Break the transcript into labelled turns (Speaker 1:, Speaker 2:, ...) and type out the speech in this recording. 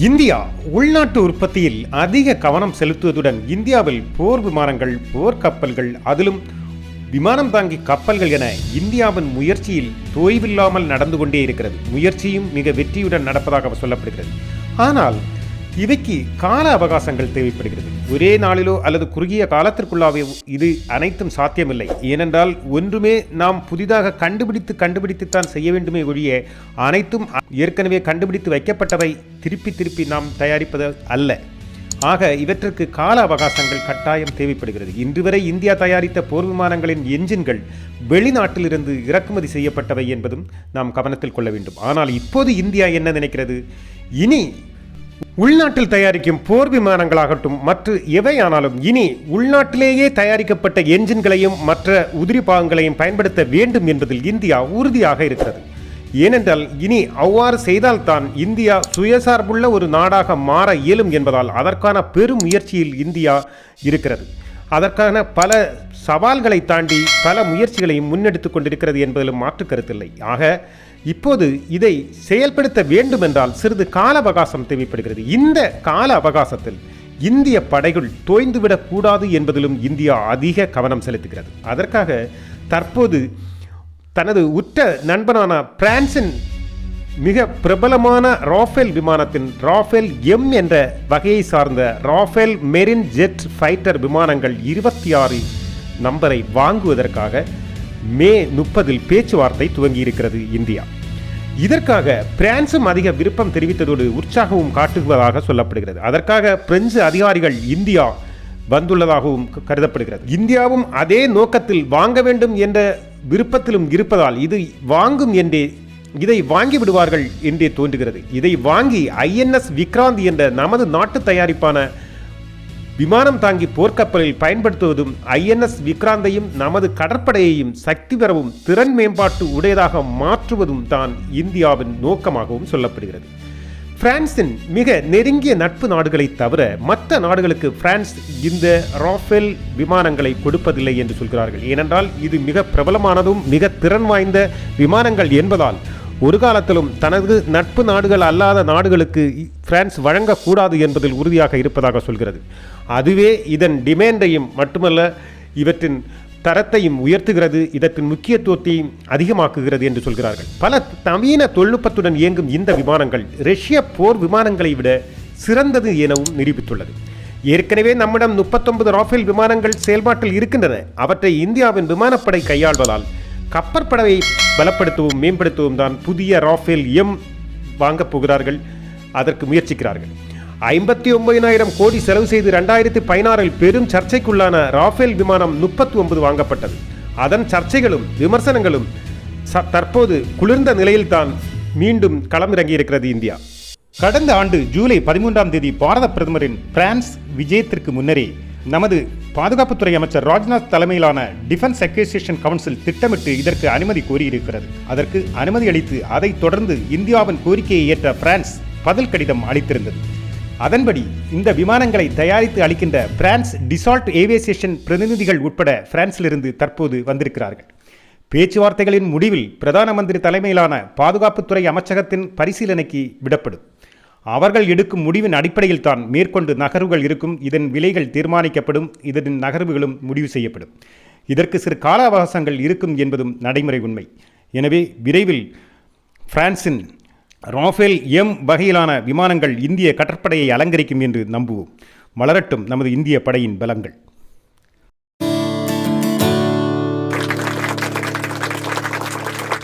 Speaker 1: India உள்நாட்டு உற்பத்தியில் அதிக கவனம் செலுத்துவதுடன் இந்தியாவில் போர் விமானங்கள், போர்க்கப்பல்கள், அதிலும் விமானம் தாங்கி கப்பல்கள் என இந்தியாவின் முயற்சியில் தோய்வில்லாமல் நடந்து கொண்டே இருக்கிறது. முயற்சியும் மிக வெற்றியுடன் நடப்பதாக சொல்லப்படுகிறது. ஆனால் இவைக்கு கால அவகாசங்கள் தேவைப்படுகிறது. ஒரே நாளிலோ அல்லது குறுகிய காலத்திற்குள்ளாவே இது அனைத்தும் சாத்தியமில்லை. ஏனென்றால் ஒன்றுமே நாம் புதிதாக கண்டுபிடித்துத்தான் செய்ய வேண்டுமே ஒழிய அனைத்தும் ஏற்கனவே கண்டுபிடித்து வைக்கப்பட்டவை திருப்பி நாம் தயாரிப்பது அல்ல. ஆக இவற்றிற்கு கால அவகாசங்கள் கட்டாயம் தேவைப்படுகிறது. இன்று வரை இந்தியா தயாரித்த போர் விமானங்களின் என்ஜின்கள் வெளிநாட்டிலிருந்து இறக்குமதி செய்யப்பட்டவை என்பதும் நாம் கவனத்தில் கொள்ள வேண்டும். ஆனால் இப்போது இந்தியா என்ன நினைக்கிறது? இனி உள்நாட்டில் தயாரிக்கும் போர் விமானங்களாகட்டும் மற்ற எவையானாலும் இனி உள்நாட்டிலேயே தயாரிக்கப்பட்ட என்ஜின்களையும் மற்ற உதிரி பாகங்களையும் பயன்படுத்த வேண்டும் என்பதில் இந்தியா உறுதியாக இருக்கிறது. ஏனென்றால் இனி அவ்வாறு செய்தால்தான் இந்தியா சுயசார்புள்ள ஒரு நாடாக மாற இயலும் என்பதால் அதற்கான பெரும் முயற்சியில் இந்தியா இருக்கிறது. அதற்கான பல சவால்களை தாண்டி பல முயற்சிகளையும் முன்னெடுத்து கொண்டிருக்கிறது என்பதிலும் மாற்று கருத்தில்லை. ஆக இப்போது இதை செயல்படுத்த வேண்டும் என்றால் சிறிது கால அவகாசம் தேவைப்படுகிறது. இந்த கால அவகாசத்தில் இந்திய படைகள் தோய்ந்துவிடக் கூடாது என்பதிலும் இந்தியா அதிக கவனம் செலுத்துகிறது. அதற்காக தற்போது தனது உற்ற நண்பனான பிரான்சின் மிக பிரபலமான ராஃபேல் விமானத்தின் ராஃபேல் எம் என்ற வகையை சார்ந்த ராஃபேல் மெரின் ஜெட் ஃபைட்டர் விமானங்கள் 26 நம்பரை வாங்குவதற்காக மே 30 பேச்சுவார்த்தை துவங்கியிருக்கிறது இந்தியா. இதற்காக பிரான்சும் அதிக விருப்பம் தெரிவித்ததோடு உற்சாகமும் காட்டுவதாக சொல்லப்படுகிறது. அதற்காக பிரெஞ்சு அதிகாரிகள் இந்தியா வந்துள்ளதாகவும் கருதப்படுகிறது. இந்தியாவும் அதே நோக்கத்தில் வாங்க வேண்டும் என்ற விருப்பத்திலும் இருப்பதால் இதை வாங்கி விடுவார்கள் என்றே தோன்றுகிறது. இதை வாங்கி INS விக்ராந்த் என்ற நமது நாட்டு தயாரிப்பான விமானம் தாங்கி போர்க்கப்பலில் பயன்படுத்துவதும் INS விக்ராந்தையும் நமது கடற்படையையும் சக்தி பெறவும் திறன் மேம்பாட்டு உடையதாக மாற்றுவதும் தான் இந்தியாவின் நோக்கமாகவும் சொல்லப்படுகிறது. பிரான்சின் மிக நெருங்கிய நட்பு நாடுகளை தவிர மற்ற நாடுகளுக்கு பிரான்ஸ் இந்த ராஃபேல் விமானங்களை கொடுப்பதில்லை என்று சொல்கிறார்கள். ஏனென்றால் இது மிக பிரபலமானதும் மிக திறன் வாய்ந்த விமானங்கள் என்பதால் ஒரு காலத்திலும் தனது நட்பு நாடுகள் அல்லாத நாடுகளுக்கு பிரான்ஸ் வழங்கக்கூடாது என்பதில் உறுதியாக இருப்பதாக சொல்கிறது. அதுவே இதன் டிமாண்டையும் மட்டுமல்ல இவற்றின் தரத்தையும் உயர்த்துகிறது, இதற்கு முக்கியத்துவத்தையும் அதிகமாக்குகிறது என்று சொல்கிறார்கள். பல நவீன தொழில்நுட்பத்துடன் இயங்கும் இந்த விமானங்கள் ரஷ்ய போர் விமானங்களை விட சிறந்தது எனவும் நிரூபித்துள்ளது. ஏற்கனவே நம்மிடம் 39 ராஃபேல் விமானங்கள் செயல்பாட்டில் இருக்கின்றன. அவற்றை இந்தியாவின் விமானப்படை கையாள்வதால் கப்பற்படையை பலப்படுத்தவும் மேம்படுத்தவும் தான் புதிய ராஃபேல் எம் வாங்கப் போகிறார்கள். அதற்கு முயற்சிக்கிறார்கள். 59,000 கோடி செலவு செய்து 2016 பெரும் சர்ச்சைக்குள்ளான ராஃபேல் விமானம் 39 வாங்கப்பட்டது. அதன் சர்ச்சைகளும் விமர்சனங்களும் தற்போது குளிர்ந்த நிலையில்தான் மீண்டும் களமிறங்கியிருக்கிறது இந்தியா. கடந்த ஆண்டு ஜூலை 13ஆம் தேதி பாரத பிரதமரின் பிரான்ஸ் விஜயத்திற்கு முன்னரே நமது பாதுகாப்புத்துறை அமைச்சர் ராஜ்நாத் தலைமையிலான டிஃபென்ஸ் அக்விசிஷன் கவுன்சில் திட்டமிட்டு இதற்கு அனுமதி கோரியிருக்கிறது. அதற்கு அனுமதி அளித்து அதைத் தொடர்ந்து இந்தியாவின் கோரிக்கையை ஏற்ற பிரான்ஸ் பதில் கடிதம் அளித்திருந்தது. அதன்படி இந்த விமானங்களை தயாரித்து அளிக்கின்ற பிரான்ஸ் டிசால்ட் ஏவியேஷன் பிரதிநிதிகள் உட்பட பிரான்சிலிருந்து தற்போது வந்திருக்கிறார்கள். பேச்சுவார்த்தைகளின் முடிவில் பிரதான மந்திரி தலைமையிலான பாதுகாப்புத்துறை அமைச்சகத்தின் பரிசீலனைக்கு விடப்படும். அவர்கள் எடுக்கும் முடிவின் அடிப்படையில் தான் மேற்கொண்டு நகர்வுகள் இருக்கும். இதன் விலைகள் தீர்மானிக்கப்படும். இதன் நகர்வுகளும் முடிவு செய்யப்படும். இதற்கு சிறு கால அவகாசங்கள் இருக்கும் என்பதும் நடைமுறை உண்மை. எனவே விரைவில் பிரான்சின் ராஃபேல் எம் வகையிலான விமானங்கள் இந்திய கடற்படையை அலங்கரிக்கும் என்று நம்புவோம். வளரட்டும் நமது இந்திய படையின் பலங்கள்.